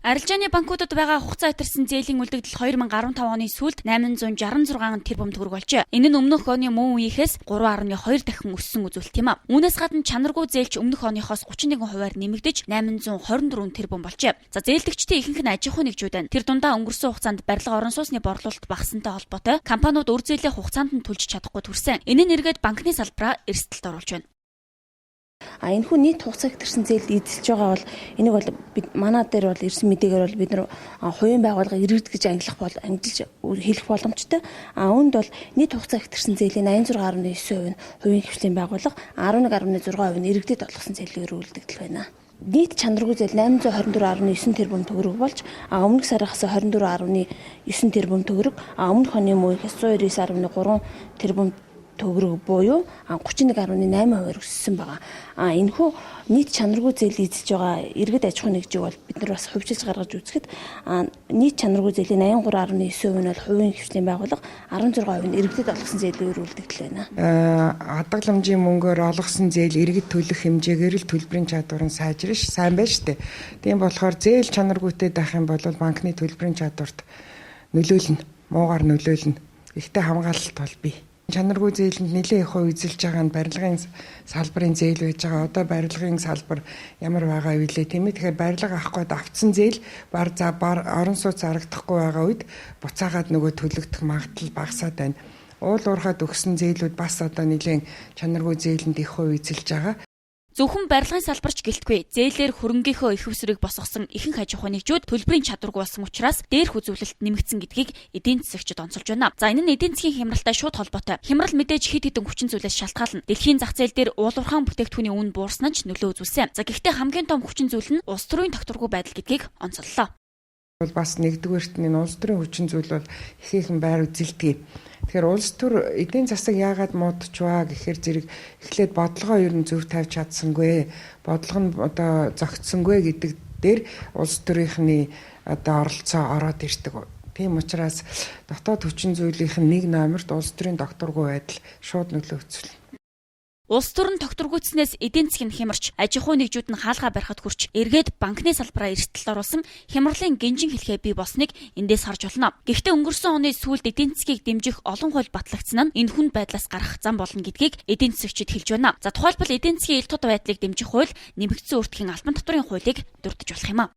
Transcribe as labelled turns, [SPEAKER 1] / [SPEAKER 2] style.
[SPEAKER 1] Арилжааны банкудад байгаа хугацаа хэтэрсэн зээлийн үлдэгдэл 2015 оны сүүлд 866 тэрбум төгрөг болжээ. Энэ нь өмнөх оны мөн үеийнхээс 3.2 дахин өссөн үзүүлэлт юм а. Үүнээс гадна чанаргүй зээлч өмнөх оныхоос 31%-аар нэмэгдэж 824 тэрбум болжээ. За зээлдэгчдийн ихэнх нь аж ахуй нэгжүүд байна. Тэр дундаа өнгөрсөн хугацаанд барилга орон сууцны борлуулалт багассантай холбоотой компаниуд үр зээлээ хугацаанд нь төлж чадахгүй төрсөн. Энэ нь эргээд банкны салбараа эрсдэлд оруулж байна.
[SPEAKER 2] Энэхүү нийт хугацаа хэтэрсэн зээлд эзэлж байгаа бол энийг бол манай дээр бол ирсэн мэдээгээр бол бид нар хувийн байгууллага иргэд гэж ангилж хэлэх боломжтой. Үүнд бол нийт хугацаа хэтэрсэн зээлийн 86.9% нь хувийн хвшлийн байгууллага, 11.6% нь иргэдэд олгосон зээлээр үлдэгдэл байна. Нийт чанаргүй зээл 824.9 тэрбум төгрөг болж өмнөх сараас 24.9 тэрбум төгрөг, өмнөх оны мөнхөөс 199.3 тэрбум төгрөг буюу 31.8% өссөн байгаа. Энэхүү нийт чанаргүй зээл эзэлж байгаа иргэд аж ахуй нэгжийг бол бид нар бас хувьчилж гаргаж үзэхэд нийт чанаргүй зээлийн 83.9% нь бол хувийн хвшлийн байгууллага, 16% нь иргэдэд олгосон зээлээр үлдэгдэл байна.
[SPEAKER 3] Хадгаламжийн мөнгөөр олгосон зээл иргэд төлөх хэмжээгээр л төлбөрийн чадвар нь сайжрах сайн байна шүү дээ. Тийм болохоор зээл чанаргүйтэй байх юм бол банкны төлбөрийн чадварт нөлөөлнө, муугаар нөлөөлнө. Ихтэй хамгаалалт бол бий. Чанаргүй зээлэнд нэлээд их хувь эзэлж байгаа нь барилгын салбарын зээл байж байгаа. Одоо барилгын салбар ямар байгаа вэ? Тийм ээ. Тэгэхээр барилга авах гээд авцсан зээл орон сууц харагдахгүй байгаа үед буцаагаад нөгөө төлөгдөх магадлал багасаад байна. Уул уурхаад өгсөн зээлүүд бас одоо нэлээд чанаргүй зээлэнд их хувь эзэлж байгаа.
[SPEAKER 1] Зөвхөн барилгын салбарч гэлтгүй зээлээр хөрөнгөийнхөө их өсрийг босгосон ихэнх аж ахуй нэгжүүд төлбөрийн чадваргүй болсон учраас дээрх үзүүлэлт нэмэгдсэн гэдгийг эдийн засагчид онцолж байна. За энэ нь эдийн засгийн хямралтай шууд холбоотой. Хямрал мэдээж хэд хэдэн хүчин зүйлээс шалтгаална. Дэлхийн зах зээл дээр уулуурхаан бүтээгдэхүүний үн буурсан ч нөлөө үзүүлсэн. За гэхдээ хамгийн том хүчин зүйл нь улс төрийн тогтворгүй байдал гэдгийг онцоллоо.
[SPEAKER 3] Бас нэгдүгээрт нь улс төрийн хүчин зүйл бол ихээхэн байр үзэлдэг. Тэгэхээр улс төр эдийн засаг яагаад муудчихваа гэхээр зэрэг эхлээд бодлогоо ер нь зөв тавьж чадсангүй, бодлого нь одоо зөгцсөнгүй гэдэг дээр улс төрийнхний одоо оролцоо ороод ирдэг. Тийм учраас дотоод хүчин зүйлийнх нь нэг номерт улс төрийн докторгүй байдал шууд нөлөө үзүүлнэ.
[SPEAKER 1] Улс төр нь тогтворгүйцснээс эдийн засгийн хямарч аж ахуй нэгжүүд нь хаалгаа барихад хүрч эргээд банкны салбараа эрсдэлд оруулсан хямралын гинжин хэлхээ бий болсныг эндээс харж болно. Гэхдээ өнгөрсөн оны сүүлд эдийн засгийг дэмжих олон хууль батлагдсан нь энэ хүнд байдлаас гарах зам болно гэдгийг эдийн засагчид хэлж байна. За тухайлбал эдийн засгийн ил тод байдлыг дэмжих хууль, нэмэгдсэн өртгийн албан татварын хуулийг дурдж болох юм а.